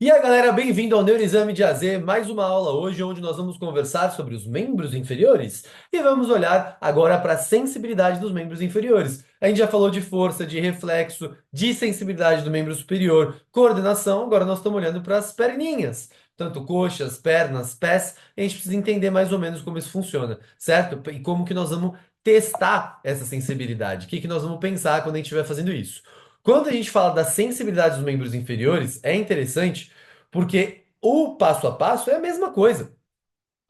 E aí, galera, bem-vindo ao Neuroexame de AZ, mais uma aula hoje onde nós vamos conversar sobre os membros inferiores e vamos olhar agora para a sensibilidade dos membros inferiores. A gente já falou de força, de reflexo, de sensibilidade do membro superior, coordenação, agora nós estamos olhando para as perninhas, tanto coxas, pernas, pés, e a gente precisa entender mais ou menos como isso funciona, certo? E como que nós vamos testar essa sensibilidade, o que que nós vamos pensar quando a gente estiver fazendo isso. Quando a gente fala da sensibilidade dos membros inferiores, é interessante porque o passo a passo é a mesma coisa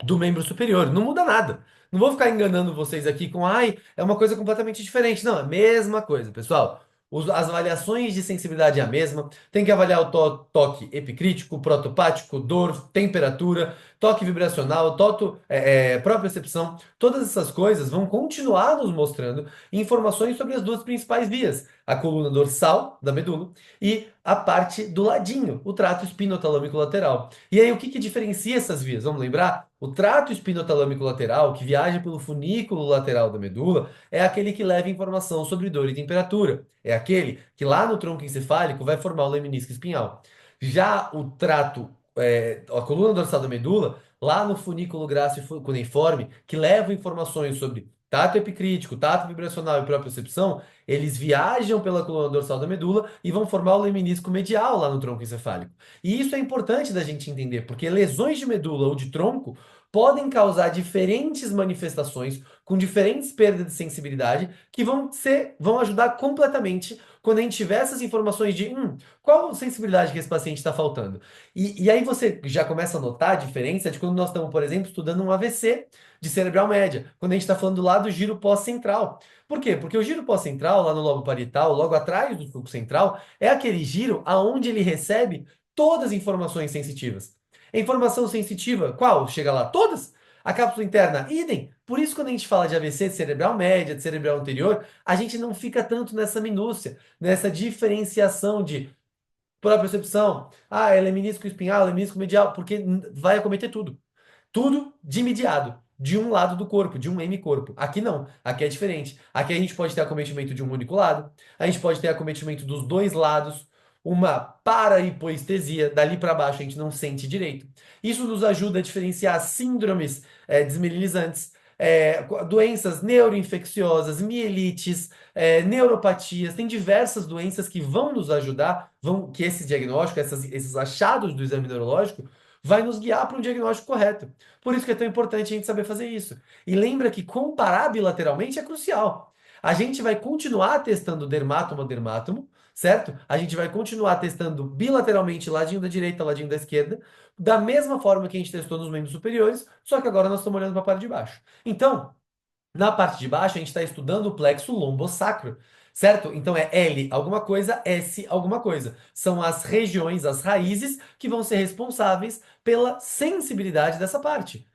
do membro superior, não muda nada. Não vou ficar enganando vocês aqui com, ai, é uma coisa completamente diferente. Não, é a mesma coisa, pessoal. As avaliações de sensibilidade é a mesma. Tem que avaliar o toque epicrítico, protopático, dor, temperatura, toque vibracional, propriocepção. Todas essas coisas vão continuar nos mostrando informações sobre as duas principais vias, a coluna dorsal da medula e a parte do ladinho, o trato espinotalâmico lateral. E aí, o que que diferencia essas vias? Vamos lembrar? O trato espinotalâmico lateral, que viaja pelo funículo lateral da medula, é aquele que leva informação sobre dor e temperatura. É aquele que lá no tronco encefálico vai formar o lemnisco espinhal. Já o trato, a coluna dorsal da medula, lá no funículo grácil cuneiforme, que leva informações sobre tato epicrítico, tato vibracional e propriocepção, eles viajam pela coluna dorsal da medula e vão formar o lemnisco medial lá no tronco encefálico. E isso é importante da gente entender, porque lesões de medula ou de tronco podem causar diferentes manifestações com diferentes perdas de sensibilidade que vão ajudar completamente quando a gente tiver essas informações de qual sensibilidade que esse paciente está faltando. E aí você já começa a notar a diferença de quando nós estamos, por exemplo, estudando um AVC de cerebral média, quando a gente está falando lá do giro pós-central. Por quê? Porque o giro pós-central, lá no lobo parietal, logo atrás do fluxo central, é aquele giro aonde ele recebe todas as informações sensitivas. A informação sensitiva, qual? Chega lá, todas? A cápsula interna, idem. Por isso, quando a gente fala de AVC, de cerebral média, de cerebral anterior, a gente não fica tanto nessa minúcia, nessa diferenciação de propriocepção. Ah, é lemnisco espinhal, lemnisco medial, porque vai acometer tudo. Tudo de mediado, de um lado do corpo, de um hemicorpo. Aqui não, aqui é diferente. Aqui a gente pode ter acometimento de um único lado, a gente pode ter acometimento dos dois lados, uma parahipoestesia, dali para baixo a gente não sente direito. Isso nos ajuda a diferenciar síndromes desmielizantes, doenças neuroinfecciosas, mielites, neuropatias, tem diversas doenças que vão nos ajudar, que esse diagnóstico, esses achados do exame neurológico, vai nos guiar para um diagnóstico correto. Por isso que é tão importante a gente saber fazer isso. E lembra que comparar bilateralmente é crucial. A gente vai continuar testando dermátomo a dermátomo, certo? A gente vai continuar testando bilateralmente ladinho da direita, ladinho da esquerda, da mesma forma que a gente testou nos membros superiores, só que agora nós estamos olhando para a parte de baixo. Então, na parte de baixo, a gente está estudando o plexo lombosacro, certo? Então é L alguma coisa, S alguma coisa. São as regiões, as raízes que vão ser responsáveis pela sensibilidade dessa parte.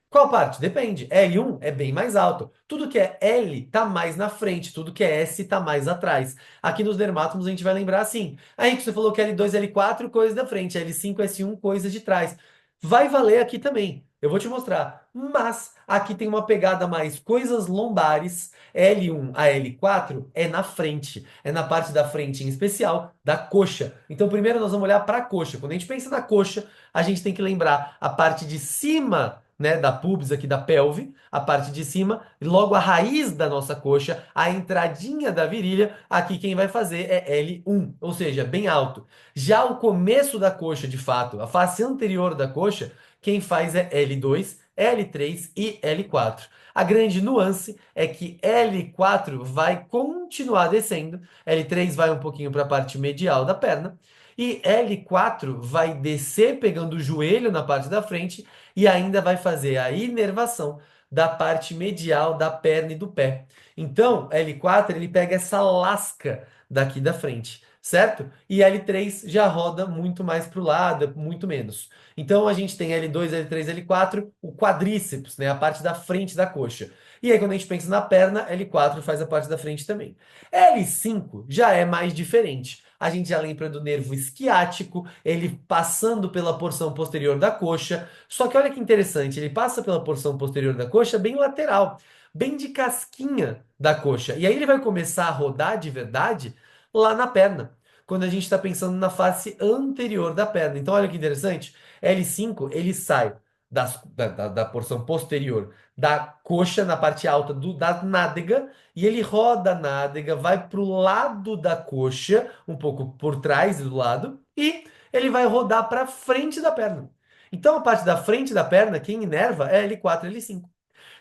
Qual parte? Depende. L1 é bem mais alto. Tudo que é L tá mais na frente, tudo que é S tá mais atrás. Aqui nos dermátomos a gente vai lembrar assim. Aí que você falou que L2, L4, coisa da frente, L5, S1, coisa de trás. Vai valer aqui também. Eu vou te mostrar. Mas aqui tem uma pegada mais coisas lombares. L1 a L4 é na frente, é na parte da frente, em especial da coxa. Então, primeiro nós vamos olhar para a coxa. Quando a gente pensa na coxa, a gente tem que lembrar a parte de cima, né, da pubis aqui da pelve, a parte de cima, logo a raiz da nossa coxa, a entradinha da virilha, aqui quem vai fazer é L1, ou seja, bem alto. Já o começo da coxa, de fato, a face anterior da coxa, quem faz é L2, L3 e L4. A grande nuance é que L4 vai continuar descendo, L3 vai um pouquinho para a parte medial da perna, e L4 vai descer pegando o joelho na parte da frente e ainda vai fazer a inervação da parte medial da perna e do pé. Então, L4 ele pega essa lasca daqui da frente, certo? E L3 já roda muito mais para o lado, muito menos. Então a gente tem L2, L3, L4, o quadríceps, né, a parte da frente da coxa. E aí quando a gente pensa na perna, L4 faz a parte da frente também. L5 já é mais diferente. A gente já lembra do nervo esquiático, ele passando pela porção posterior da coxa. Só que olha que interessante, ele passa pela porção posterior da coxa bem lateral, bem de casquinha da coxa. E aí ele vai começar a rodar de verdade lá na perna. quando a gente está pensando na face anterior da perna. Então, olha que interessante. L5, ele sai da porção posterior da coxa, na parte alta da nádega, e ele roda a nádega, vai para o lado da coxa, um pouco por trás do lado, e ele vai rodar para frente da perna. Então, a parte da frente da perna, quem inerva é L4, L5.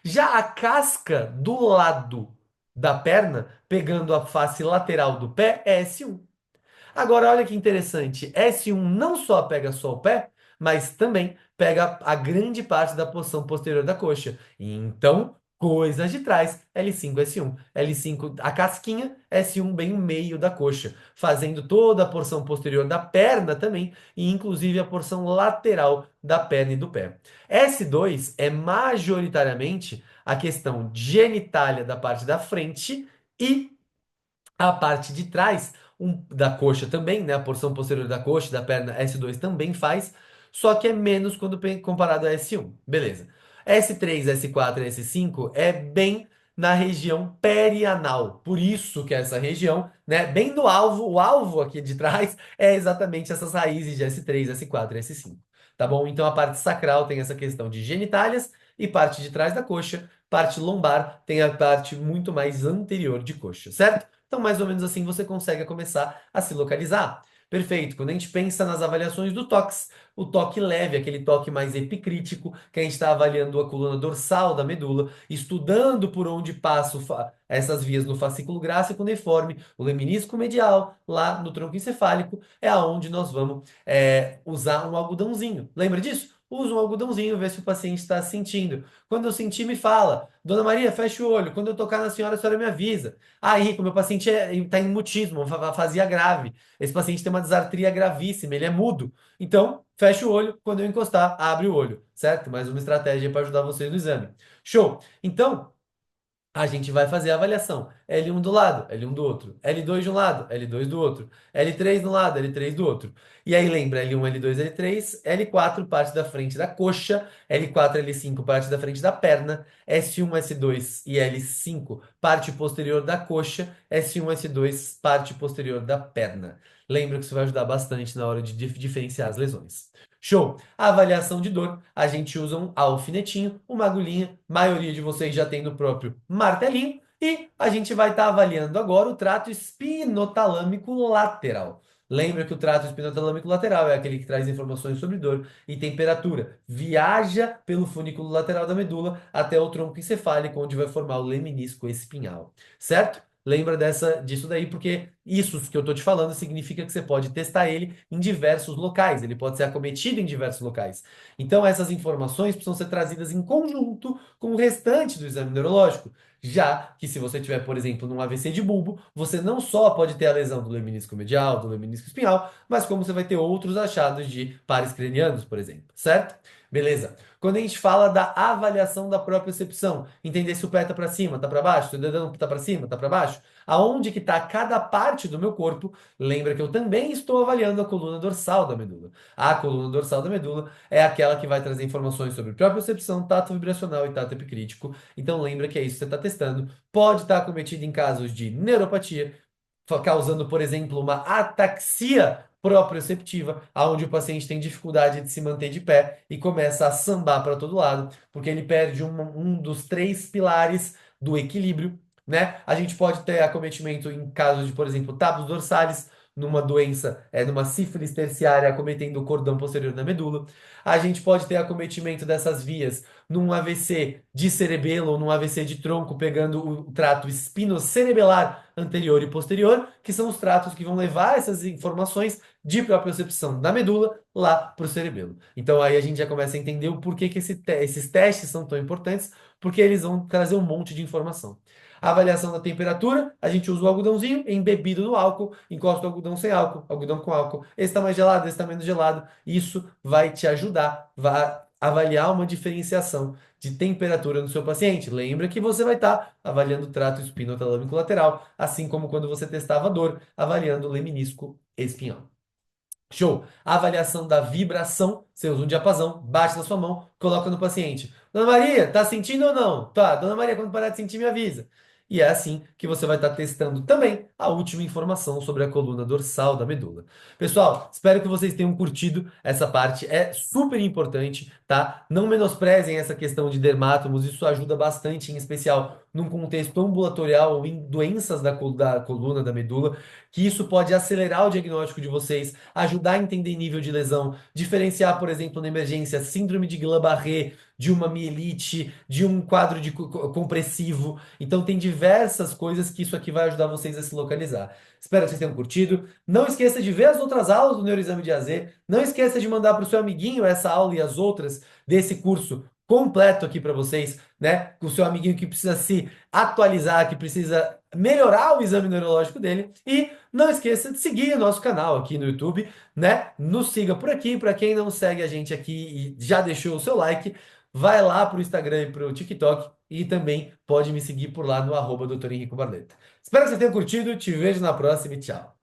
Já a casca do lado da perna, pegando a face lateral do pé, é S1. Agora, olha que interessante. S1 não só pega só o pé, mas também pega a grande parte da porção posterior da coxa. Então, coisas de trás, L5, S1. L5, a casquinha, S1 bem no meio da coxa, fazendo toda a porção posterior da perna também, e inclusive a porção lateral da perna e do pé. S2 é majoritariamente a questão genitália da parte da frente e a parte de trás da coxa também, né? A porção posterior da coxa, da perna S2 também faz, só que é menos quando comparado a S1. Beleza. S3, S4 e S5 é bem na região perianal. Por isso que essa região, né, bem do alvo, o alvo aqui de trás é exatamente essas raízes de S3, S4 e S5. Tá bom? Então a parte sacral tem essa questão de genitálias e parte de trás da coxa, parte lombar tem a parte muito mais anterior de coxa, certo? Então, mais ou menos assim você consegue começar a se localizar. Perfeito. Quando a gente pensa nas avaliações do TOCS, o toque leve, aquele toque mais epicrítico, que a gente está avaliando a coluna dorsal da medula, estudando por onde passam essas vias no fascículo grácil cuneiforme, o leminisco medial, lá no tronco encefálico, é aonde nós vamos usar um algodãozinho. Lembra disso? Usa um algodãozinho, vê se o paciente está sentindo. Quando eu sentir, me fala. Dona Maria, fecha o olho. Quando eu tocar na senhora, a senhora me avisa. Ah, Henrique, meu paciente está em mutismo, uma afasia grave. Esse paciente tem uma disartria gravíssima, ele é mudo. Então, fecha o olho, quando eu encostar, abre o olho, certo? Mais uma estratégia para ajudar vocês no exame. Show! Então, a gente vai fazer a avaliação. L1 do lado, L1 do outro. L2 de um lado, L2 do outro. L3 do lado, L3 do outro. E aí lembra, L1, L2, L3, L4 parte da frente da coxa, L4, L5 parte da frente da perna, S1, S2 e L5 parte posterior da coxa, S1, S2 parte posterior da perna. Lembra que isso vai ajudar bastante na hora de diferenciar as lesões. Show! A avaliação de dor, a gente usa um alfinetinho, uma agulhinha, maioria de vocês já tem no próprio martelinho, e a gente vai estar avaliando agora o trato espinotalâmico lateral. Lembra que o trato espinotalâmico lateral é aquele que traz informações sobre dor e temperatura. Viaja pelo funículo lateral da medula até o tronco encefálico, onde vai formar o leminisco espinhal, certo? Lembra disso daí, porque isso que eu estou te falando significa que você pode testar ele em diversos locais, ele pode ser acometido em diversos locais. Então, essas informações precisam ser trazidas em conjunto com o restante do exame neurológico. Já que se você tiver, por exemplo, num AVC de bulbo, você não só pode ter a lesão do leminisco medial, do leminisco espinhal, mas como você vai ter outros achados de pares cranianos, por exemplo, certo? Beleza. Quando a gente fala da avaliação da propriocepção, entender se o pé tá para cima, tá para baixo, se o dedão tá para cima, tá para baixo, aonde que tá cada parte do meu corpo, lembra que eu também estou avaliando a coluna dorsal da medula. A coluna dorsal da medula é aquela que vai trazer informações sobre propriocepção, tato vibracional e tato epicrítico. Então lembra que é isso que você está testando. Pode estar cometido em casos de neuropatia, causando, por exemplo, uma ataxia proprioceptiva, onde o paciente tem dificuldade de se manter de pé e começa a sambar para todo lado, porque ele perde um dos três pilares do equilíbrio, né? A gente pode ter acometimento em casos de, por exemplo, tábulos dorsais, numa doença, numa sífilis terciária acometendo o cordão posterior da medula. A gente pode ter acometimento dessas vias num AVC de cerebelo ou num AVC de tronco, pegando o trato espinocerebelar anterior e posterior, que são os tratos que vão levar essas informações de propriocepção da medula lá para o cerebelo. Então aí a gente já começa a entender o porquê que esses testes são tão importantes, porque eles vão trazer um monte de informação. A avaliação da temperatura, a gente usa o algodãozinho embebido no álcool, encosta o algodão sem álcool, algodão com álcool. Esse está mais gelado, esse está menos gelado. Isso vai te ajudar, vai avaliar uma diferenciação de temperatura no seu paciente. Lembra que você vai estar avaliando o trato espinotalâmico lateral, assim como quando você testava a dor, avaliando o leminisco espinhal. Show! A avaliação da vibração, você usa um diapasão, bate na sua mão, coloca no paciente. Dona Maria, tá sentindo ou não? Tá, Dona Maria, quando parar de sentir, me avisa. e é assim que você vai estar testando também a última informação sobre a coluna dorsal da medula. Pessoal, espero que vocês tenham curtido essa parte, é super importante, tá? Não menosprezem essa questão de dermatomos, isso ajuda bastante, em especial num contexto ambulatorial ou em doenças da coluna, da medula, que isso pode acelerar o diagnóstico de vocês, ajudar a entender nível de lesão, diferenciar, por exemplo, na emergência, síndrome de Guillain-Barré, de uma mielite, de um quadro de compressivo. Então tem diversas coisas que isso aqui vai ajudar vocês a se localizar. Espero que vocês tenham curtido. Não esqueça de ver as outras aulas do Neuroexame de AZ. Não esqueça de mandar para o seu amiguinho essa aula e as outras desse curso completo aqui para vocês, né? Com o seu amiguinho que precisa se atualizar, que precisa melhorar o exame neurológico dele. E não esqueça de seguir o nosso canal aqui no YouTube, né? Nos siga por aqui. Para quem não segue a gente aqui e já deixou o seu like, vai lá pro Instagram e pro TikTok e também pode me seguir por lá no @Dr. Henrico Barleta. Espero que você tenha curtido, te vejo na próxima e tchau.